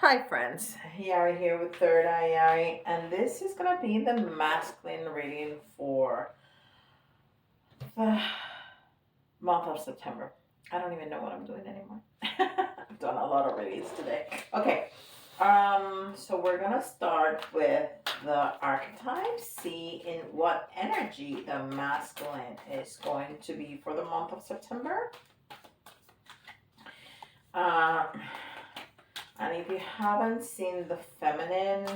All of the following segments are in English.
Hi friends, Yari here with Third Eye Yari, and this is gonna be the masculine reading for the month of September. I don't even know what I'm doing anymore. I've done a lot of readings today. Okay, so we're gonna start with the archetypes, see in what energy the masculine is going to be for the month of September. Uh, and if you haven't seen the feminine,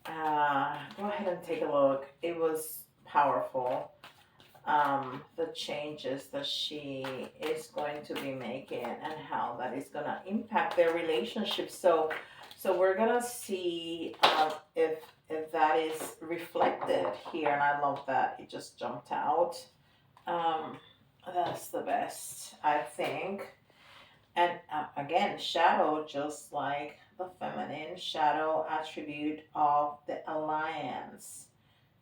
go ahead and take a look. It was powerful. The changes that she is going to be making and how that is gonna impact their relationship. So we're gonna see if that is reflected here. And I love that it just jumped out. Um, that's the best, I think. And again, shadow, just like the feminine shadow attribute of the alliance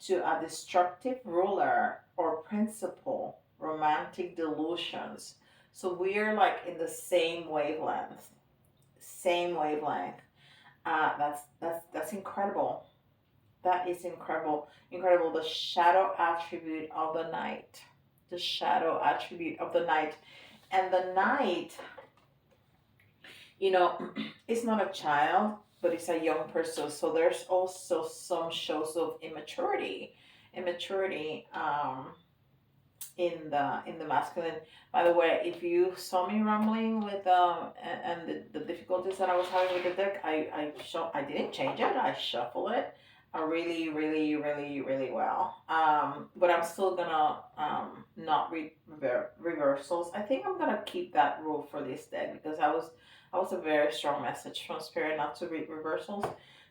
to a destructive ruler or principle, romantic delusions. So we're like in the same wavelength, same wavelength. That's incredible. That is incredible, incredible. The shadow attribute of the night, the shadow attribute of the night, and the night, you know, it's not a child, but it's a young person. So there's also some shows of immaturity in the masculine. By the way, if you saw me rambling with and the difficulties that I was having with the deck, I didn't change it. I shuffled it. Really well. But I'm still gonna not read reversals. I think I'm gonna keep that rule for this deck because I was a very strong message from Spirit not to read reversals.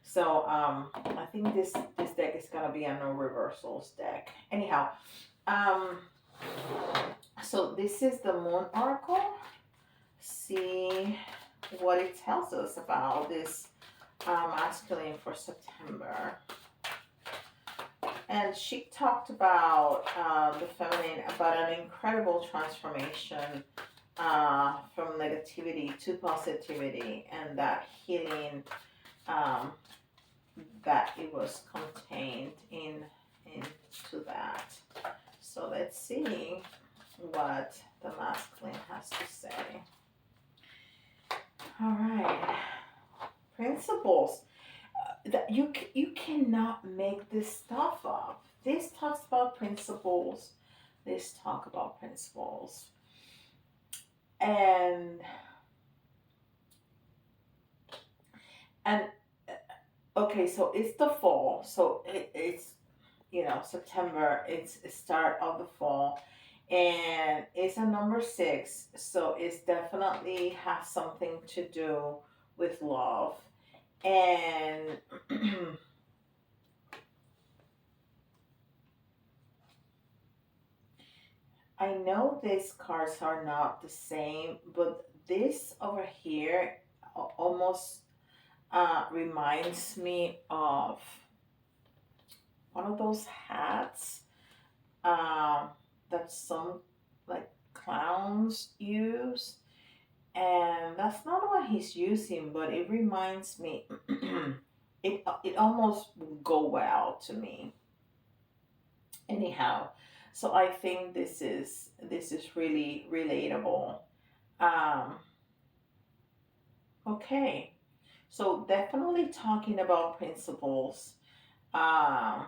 So I think this deck is gonna be a no reversals deck. Anyhow, um, so this is the Moon Oracle. See what it tells us about this masculine for September. And she talked about the feminine, about an incredible transformation from negativity to positivity, and that healing that it was contained into that. So let's see what the masculine has to say. All right, principles. That you cannot make this stuff up. This talks about principles. This talk about principles. And and okay, so it's the fall. So it's September. It's the start of the fall, and it's a number six. So it's definitely has something to do with love, and I know these cards are not the same, but this over here almost reminds me of one of those hats um, that some like clowns use. And that's not what he's using, but it reminds me, it almost will go well to me. Anyhow, so I think this is really relatable. Um, okay, so definitely talking about principles. Um,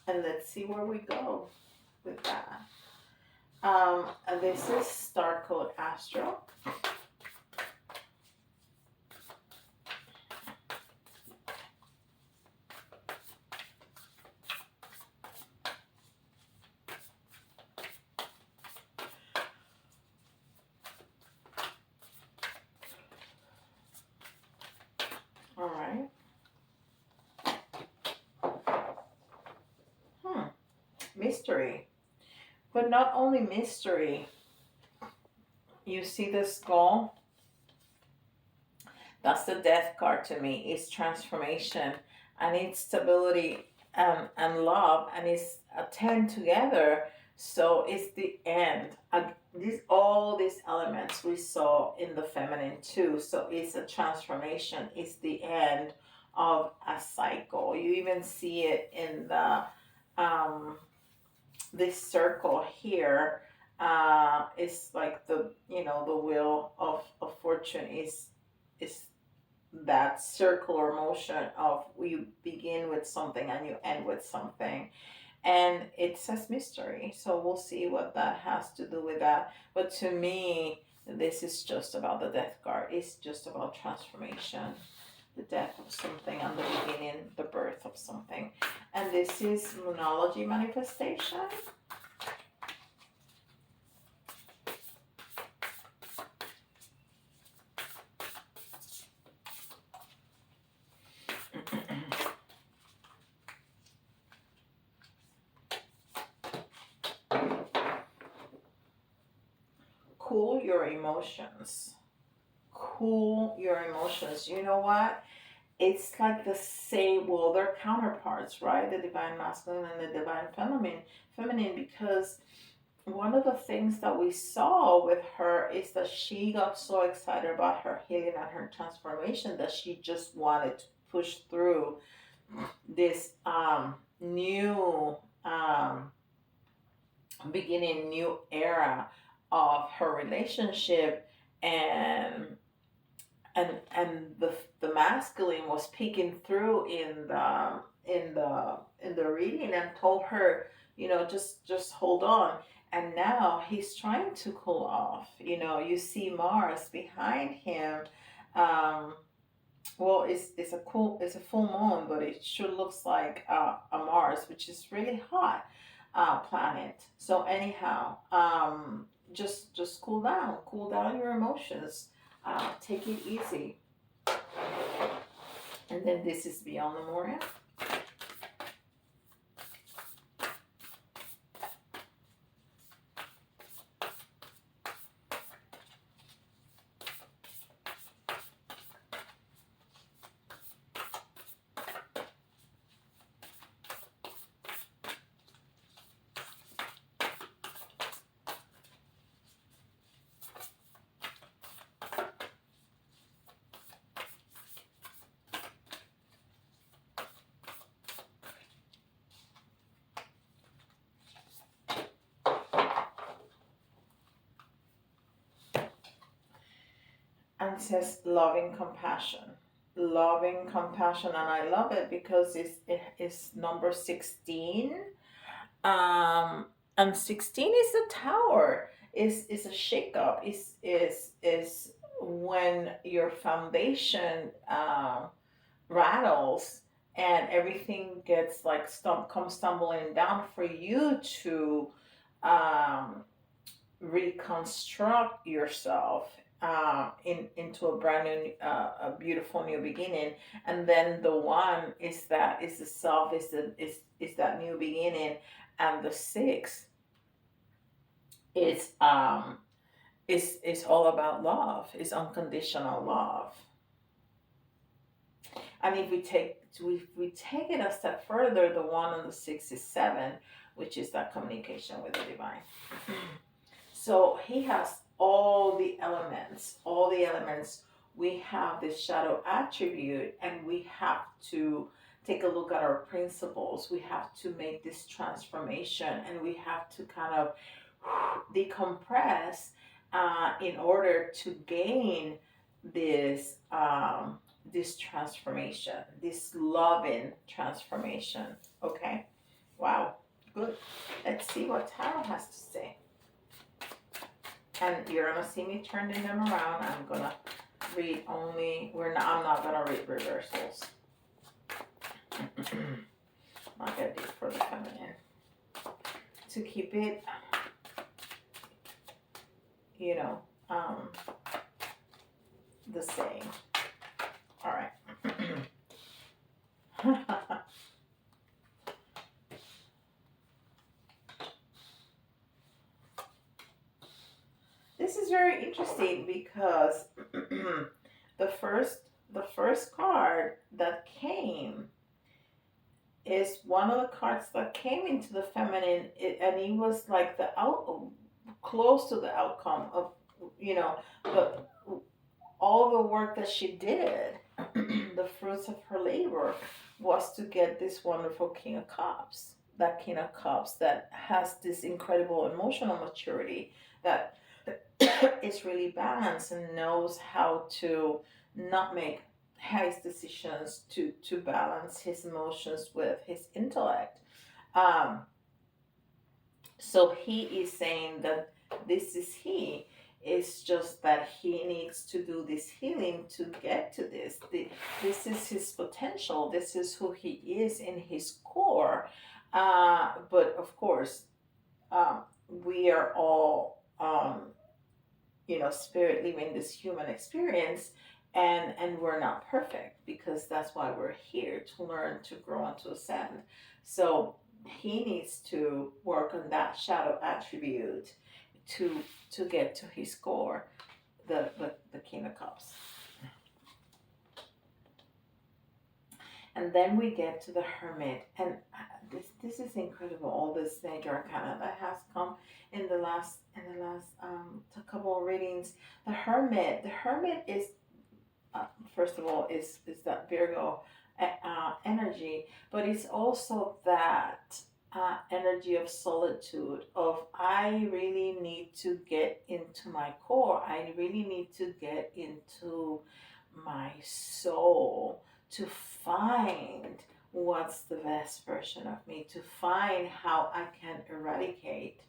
and let's see where we go with that. And this is Star Code Astro. All right. Hmm. Mystery. But not only mystery. You see the skull? That's the death card to me. It's transformation and it's stability and love and it's a 10 together. So it's the end. These all these elements we saw in the feminine too. So it's a transformation. It's the end of a cycle. You even see it in the um, this circle here. It's like the the wheel of fortune is that circular motion of you begin with something and you end with something, and it says mystery, so we'll see what that has to do with that. But to me, this is just about the death card. It's just about transformation, the death of something and the beginning, the birth of something. And this is moonology manifestation. Cool your emotions. Cool your emotions. You know what? It's like the same, well, they're counterparts, right? The divine masculine and the divine feminine, because one of the things that we saw with her is that she got so excited about her healing and her transformation that she just wanted to push through this new beginning, new era of her relationship. And and the masculine was peeking through in the reading and told her, just hold on. And now he's trying to cool off. You see Mars behind him. um well, it's a full moon, but it sure looks like a Mars, which is really hot planet. So anyhow, just cool down your emotions, take it easy. And then this is Beyond the Moria. And it says loving compassion. Loving compassion, and I love it because it's number 16. And 16 is the tower. Is a shakeup. Is when your foundation rattles and everything gets like comes tumbling down for you to um, reconstruct yourself into a brand new, a beautiful new beginning. And then the one is the self, is that new beginning. And the six is is all about love. It's unconditional love. And if we take it a step further, the one on the six is seven, which is that communication with the divine. So he has all the elements, all the elements. We have this shadow attribute, and we have to take a look at our principles. We have to make this transformation, and we have to kind of decompress in order to gain this this transformation, this loving transformation. Okay, wow, good. Let's see what Tarot has to say. And you're gonna see me turning them around. I'm gonna read only. I'm not gonna read reversals. Not gonna do it for the feminine. To keep it, the same. All right. This is very interesting because the first the first card that came is one of the cards that came into the feminine, and it was like the close to the outcome of, you know, the all the work that she did, the fruits of her labor, was to get this wonderful King of Cups. That King of Cups that has this incredible emotional maturity, that is really balanced and knows how to not make hasty decisions, to balance his emotions with his intellect. Um, so he is saying that this is he. It's just that he needs to do this healing to get to this. This is his potential. This is who he is in his core. But of course, um, we are all, spirit living this human experience, and we're not perfect, because that's why we're here, to learn, to grow, and to ascend. So he needs to work on that shadow attribute to get to his core, the King of Cups. And then we get to the Hermit, and this is incredible. All this major arcana that has come in the last couple of readings. The Hermit is, first of all, is that Virgo energy, but it's also that energy of solitude. Of, I really need to get into my core. I really need to get into my soul, to find what's the best version of me, to find how I can eradicate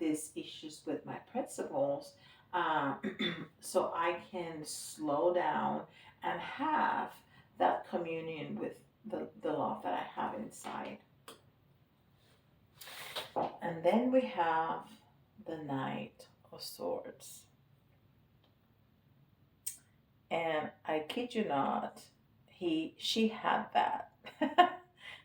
these issues with my principles, uh, so I can slow down and have that communion with the love that I have inside. And then we have the Knight of Swords. And I kid you not, she had that,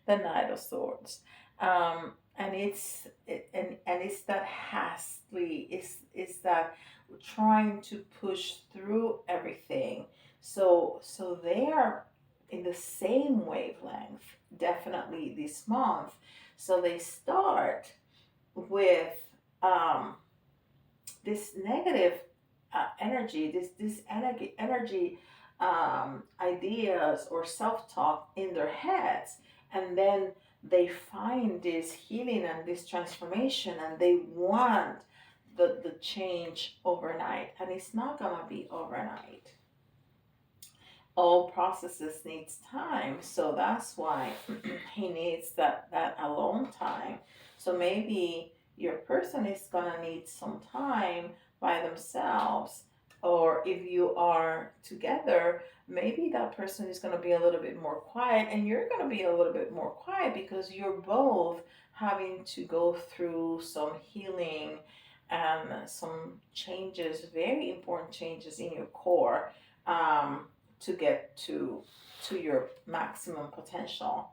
the Knight of Swords. And it's that hastily, is that trying to push through everything. So they are in the same wavelength, definitely this month. So they start with um, this negative energy, this energy, ideas or self-talk in their heads, and then they find this healing and this transformation, and they want the change overnight, and it's not gonna be overnight. All processes needs time, so that's why he needs that alone time. So maybe your person is gonna need some time by themselves, or if you are together, maybe that person is gonna be a little bit more quiet, and you're gonna be a little bit more quiet, because you're both having to go through some healing and some changes, very important changes in your core, um, to get to your maximum potential.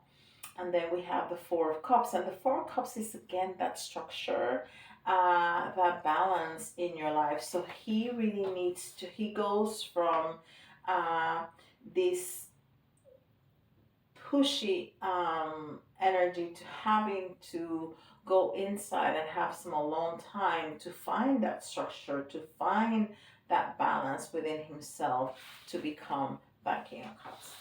And then we have the Four of Cups, and the Four of Cups is again that structure, that balance in your life. So he really needs to. He goes from uh, this pushy energy to having to go inside and have some alone time to find that structure, to find that balance within himself, to become that King of Cups.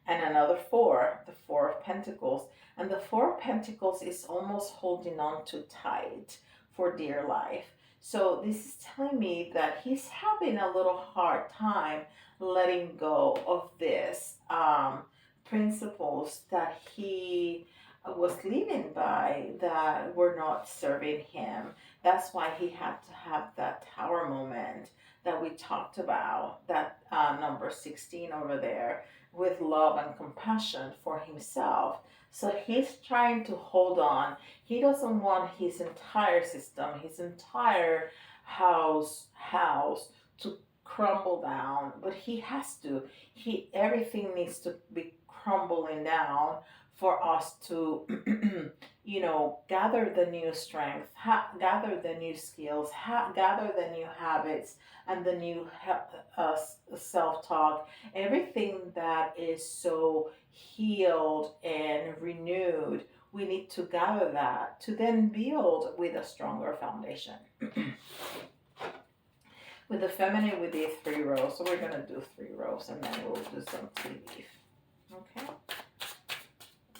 And another four, the Four of Pentacles. And the Four of Pentacles is almost holding on too tight for dear life. So this is telling me that he's having a little hard time letting go of this principles that he was living by, that were not serving him. That's why he had to have that tower moment that we talked about, that number 16 over there, with love and compassion for himself. So he's trying to hold on. He doesn't want his entire system, his entire house to crumble down, but he has to. He Everything needs to be crumbling down for us to gather the new strength, gather the new skills, gather the new habits, and the new self-talk, everything that is so healed and renewed we need to gather that to then build with a stronger foundation. With the feminine, we did 3 rows, so we're gonna do 3 rows, and then we'll do some tea leaf. Okay.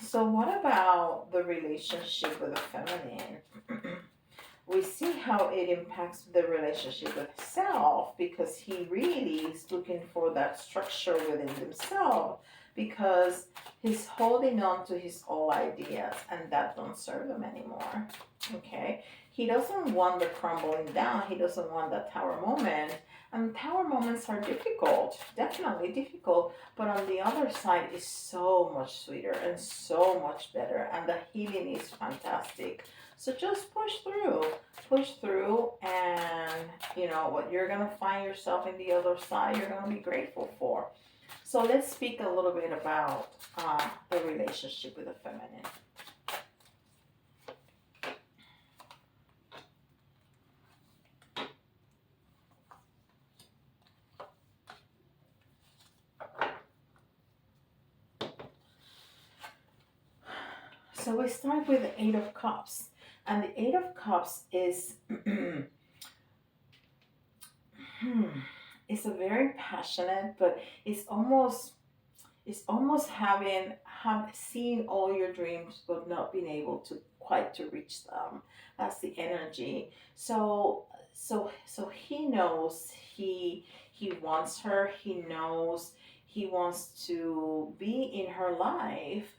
So what about the relationship with the feminine? We see how it impacts the relationship with self, because he really is looking for that structure within himself, because he's holding on to his old ideas and that don't serve him anymore. Okay, he doesn't want the crumbling down, he doesn't want that tower moment, and tower moments are difficult, definitely difficult, but on the other side is so much sweeter and so much better, and the healing is fantastic. So just push through, and you know what, you're gonna find yourself in the other side, you're gonna be grateful for. So let's speak a little bit about the relationship with the feminine. So we start with the Eight of Cups, and the Eight of Cups is it's a very passionate, but it's almost have seen all your dreams but not being able to quite to reach them. That's the energy. So he knows he wants her. He knows he wants to be in her life,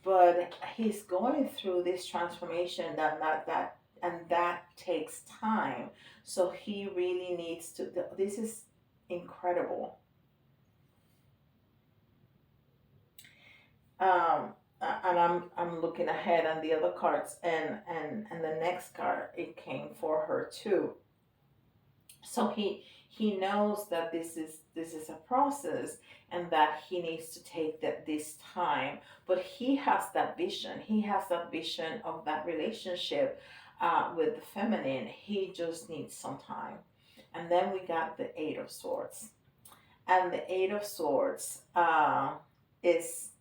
but he's going through this transformation that takes time. So he really needs to. This is incredible. And I'm looking ahead on the other cards, and the next card, it came for her too. So he knows that this is a process, and that he needs to take this time, but he has that vision, of that relationship with the feminine. He just needs some time. And then we got the Eight of Swords, and the Eight of Swords is,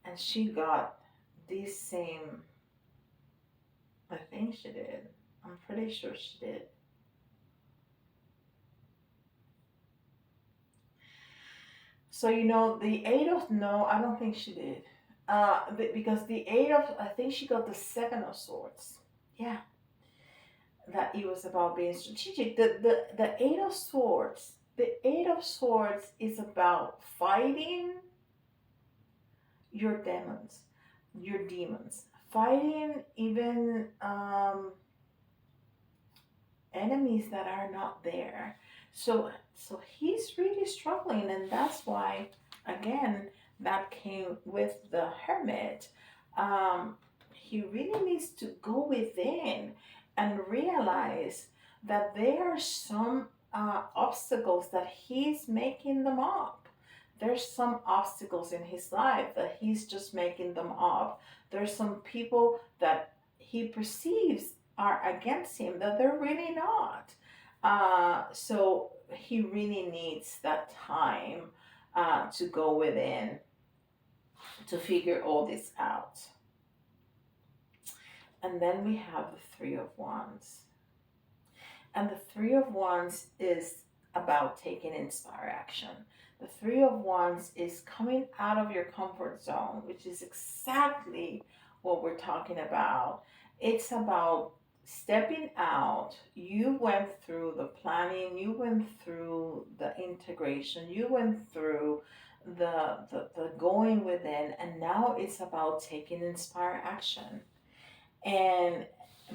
and she got this same, I think she did, I'm pretty sure she did. So the Eight of, no, I don't think she did. Because the Eight of, I think she got the Seven of Swords. Yeah, that it was about being strategic. The Eight of Swords. The Eight of Swords is about fighting your demons, fighting even enemies that are not there. So he's really struggling, and that's why, again, that came with the Hermit. He really needs to go within and realize that there are some obstacles that he's making them up. There's some obstacles in his life that he's just making them up. There's some people that he perceives are against him that they're really not. So he really needs that time to go within to figure all this out. And then we have the Three of Wands. And the Three of Wands is about taking inspired action. The Three of Wands is coming out of your comfort zone, which is exactly what we're talking about. It's about stepping out. You went through the planning, you went through the integration, you went through the going within, and now it's about taking inspired action. And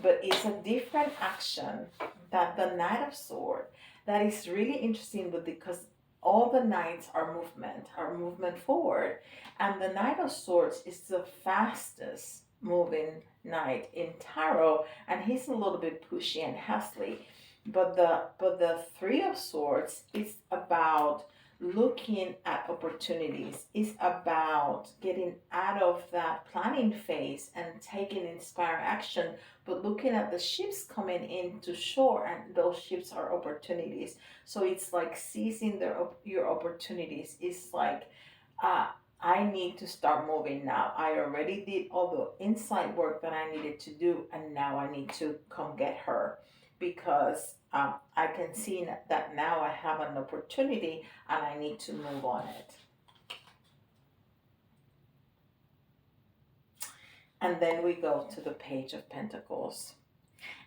but it's a different action that the Knight of Sword, that is really interesting, but because all the knights are movement forward, and the Knight of Swords is the fastest moving knight in tarot, and he's a little bit pushy and hustly. But the Three of Swords is about looking at opportunities. It's about getting out of that planning phase and taking inspired action, but looking at the ships coming into shore, and those ships are opportunities. So it's like seizing your opportunities. It's like, uh, I need to start moving now. I already did all the inside work that I needed to do, and now I need to come get her because I can see that now I have an opportunity and I need to move on it. And then we go to the Page of Pentacles.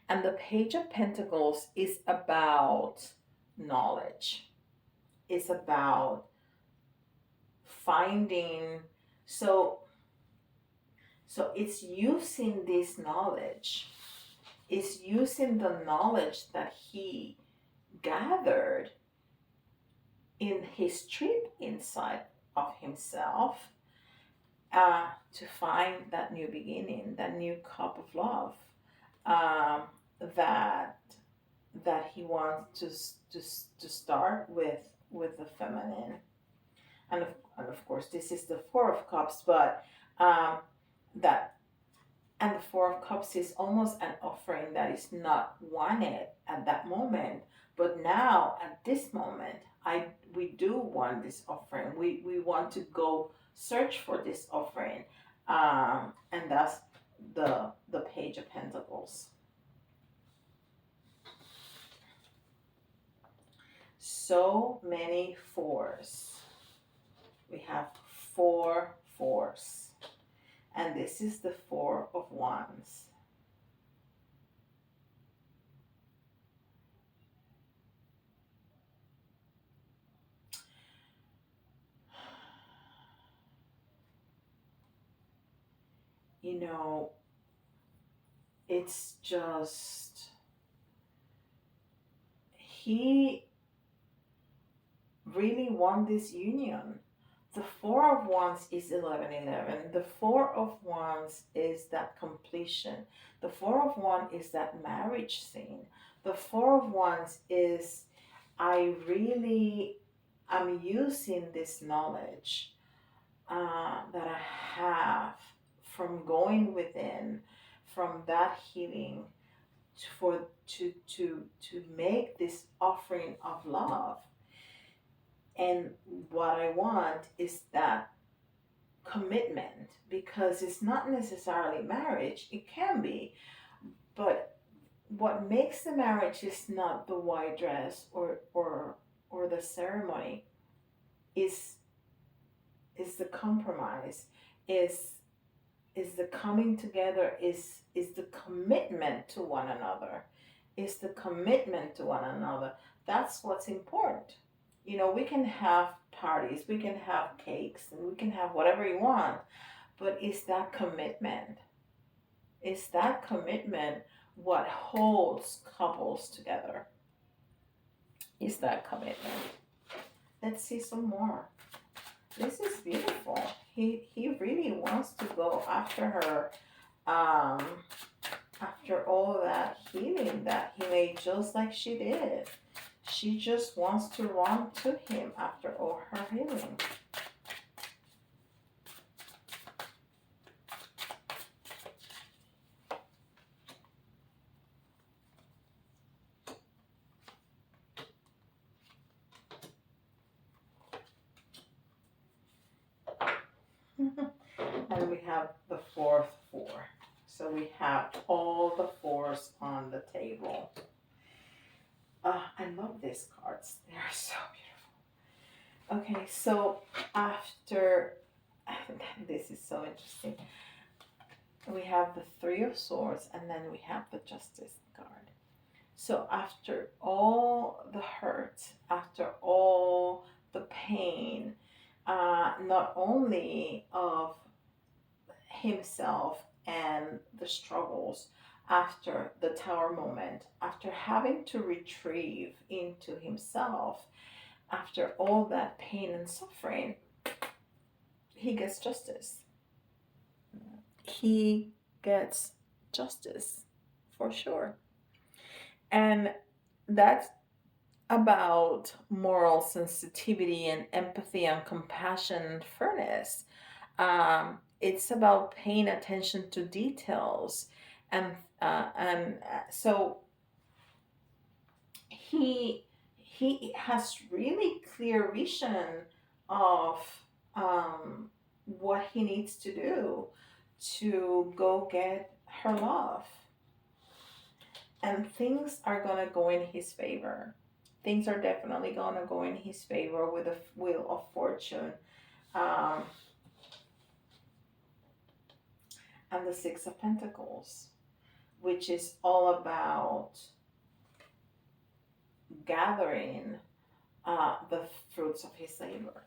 And the Page of Pentacles is about knowledge, it's about finding. So, so it's using this knowledge, it's using the knowledge that he gathered in his trip inside of himself, to find that new beginning, that new cup of love, um, that that he wants to start with the feminine, and of course this is the Four of Cups, but um, that and the Four of Cups is almost an offering that is not wanted at that moment, but now at this moment, I we do want this offering. We want to go search for this offering, and that's the Page of Pentacles. So many fours. We have four fours, and this is the Four of Wands. You know, it's just, he really want this union. The Four of Wands is 1111. The Four of Wands is that completion. The Four of Wands is that marriage scene. The Four of Wands is, I really am using this knowledge that I have from going within, from that healing, for to make this offering of love. And what I want is that commitment, because it's not necessarily marriage, it can be, but what makes the marriage is not the white dress or the ceremony, is the compromise, is the coming together, is the commitment to one another, is the commitment to one another. That's what's important. You know, we can have parties, we can have cakes, and we can have whatever you want, but is that commitment, is that commitment what holds couples together? Is that commitment? Let's see some more. This is beautiful. He really wants to go after her, um, after all that healing that he made, just like she did. She just wants to run to him after all her healing. And we have the fourth four. So we have all the fours on the table. I love these cards. They're so beautiful. Okay, so after, this is so interesting. We have the Three of Swords, and then we have the Justice card. So after all the hurt, after all the pain, not only of himself and the struggles, after the Tower moment, after having to retrieve into himself, after all that pain and suffering, he gets justice. He gets justice for sure. And that's about moral sensitivity and empathy and compassion and fairness. It's about paying attention to details, and so he he has really clear vision of what he needs to do to go get her love, and things are gonna go in his favor. Things are definitely gonna go in his favor with the wheel of fortune, um, and the Six of Pentacles, which is all about gathering the fruits of his labor.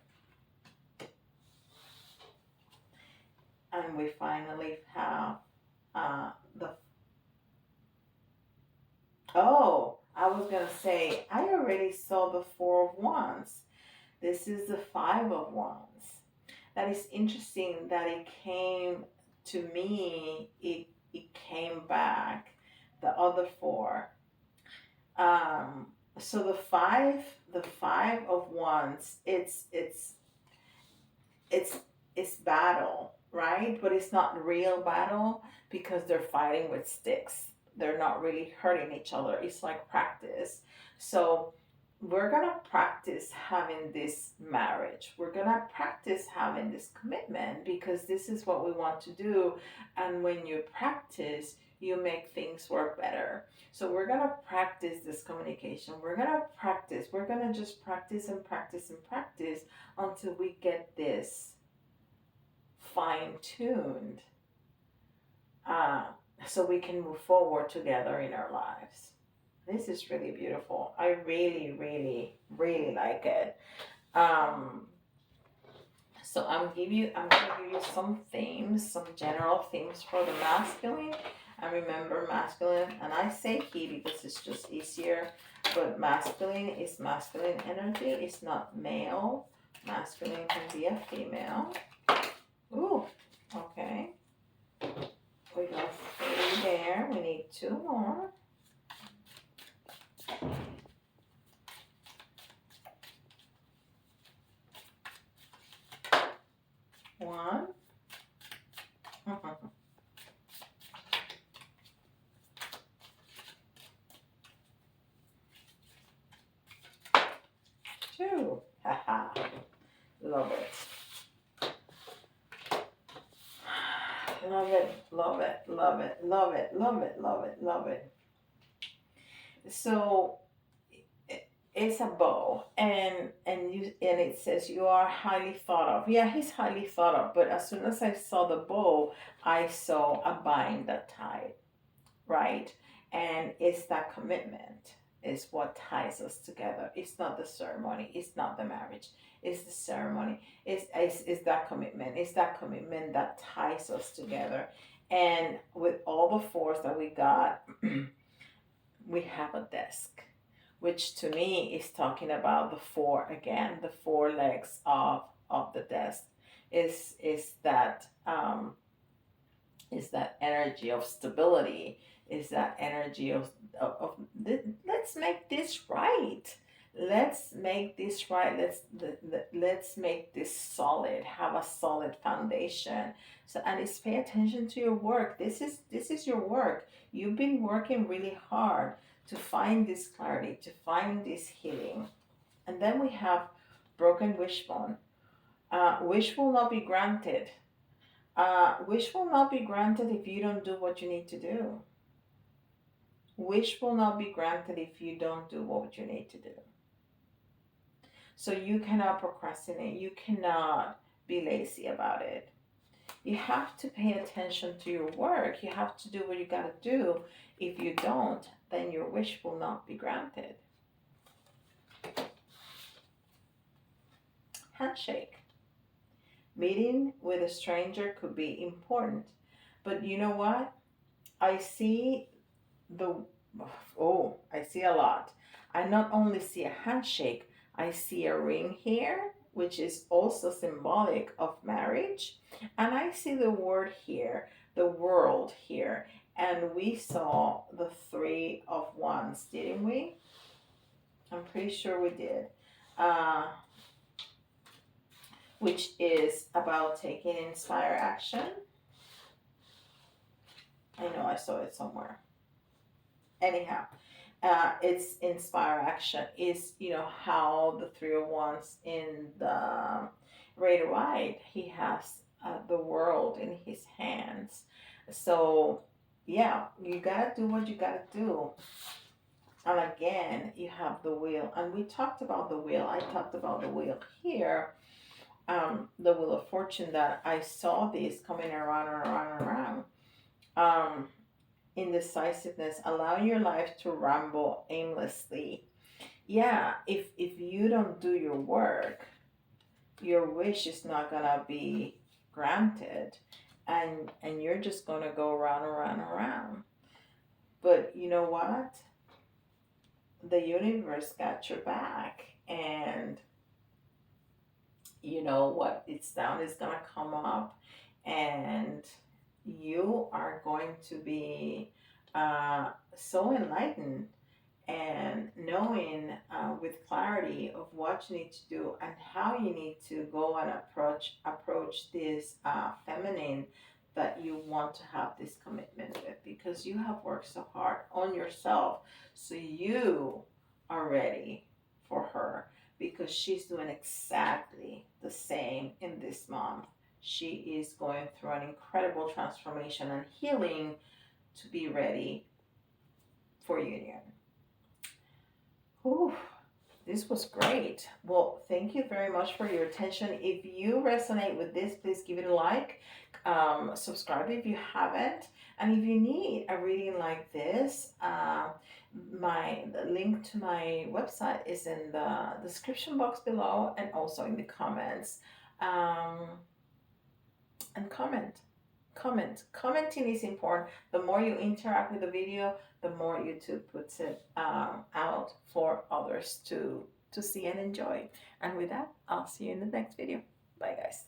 And we finally have the. Oh, I was going to say, I already saw the Four of Wands. This is the Five of Wands. That is interesting that it came to me, it came back, the other four. Um, so the Five of Wands, it's it's battle, right? But it's not real battle because they're fighting with sticks. They're not really hurting each other. It's like practice. So we're gonna practice having this marriage. We're gonna practice having this commitment because this is what we want to do. And when you practice, you make things work better. So we're gonna practice this communication. We're gonna practice. We're gonna just practice and practice and practice until we get this fine tuned, uh, so we can move forward together in our lives. This is really beautiful. I really, really, really like it. Um, so I'm gonna give you some themes, some general themes for the masculine. And remember, masculine, and I say he because it's just easier, but masculine is masculine energy. It's not male. Masculine can be a female. Ooh, okay. We got three there. We need two more. One. Two. Haha. Love it. Love it. Love it. Love it. Love it. Love it. Love it. Love it. So it's a bow, and it says you are highly thought of. Yeah, he's highly thought of, but as soon as I saw the bow, I saw a bind that tied, right? And it's that commitment is what ties us together. It's not the ceremony, it's not the marriage, it's the ceremony. It's that commitment. It's that commitment that ties us together. And with all the force that we got, we have a desk, which to me is talking about the four again, the four legs of the desk. Is that is that energy of stability, is that energy of let's make this right, let's make this right, let's make this solid, have a solid foundation. So, and it's pay attention to your work. This is your work. You've been working really hard to find this clarity, to find this healing. And then we have broken wishbone. Wish will not be granted. Wish will not be granted if you don't do what you need to do. Wish will not be granted if you don't do what you need to do. So you cannot procrastinate. You cannot be lazy about it. You have to pay attention to your work. You have to do what you got to do. If you don't, then your wish will not be granted. Handshake. Meeting with a stranger could be important. But you know what? I see the I see a lot. I not only see a handshake, I see a ring here, which is also symbolic of marriage. And I see the word here, the world here. And we saw the Three of Wands, didn't we? I'm pretty sure we did. Uh, which is about taking inspire action. I know I saw it somewhere. Anyhow, it's inspire action is, how the 301s in the Ray White, he has the world in his hands. So yeah, you gotta do what you gotta do. And again, you have the wheel, and we talked about the wheel. I talked about the wheel here, the wheel of fortune, that I saw this coming around and around and around. Indecisiveness, allowing your life to ramble aimlessly. Yeah, if you don't do your work, your wish is not gonna be granted, and you're just gonna go around and around and around. But you know what? The universe got your back, and you know what? It's down is gonna come up, and you are going to be so enlightened, and knowing with clarity of what you need to do and how you need to go and approach this feminine that you want to have this commitment with, because you have worked so hard on yourself, so you are ready for her, because she's doing exactly the same in this month. She is going through an incredible transformation and healing to be ready for union. Whew, this was great. Well, thank you very much for your attention. If you resonate with this, please give it a like. Subscribe if you haven't. And if you need a reading like this, the link to my website is in the description box below and also in the comments. Um, and commenting is important. The more you interact with the video, the more YouTube puts it out for others to see and enjoy. And with that, I'll see you in the next video. Bye guys.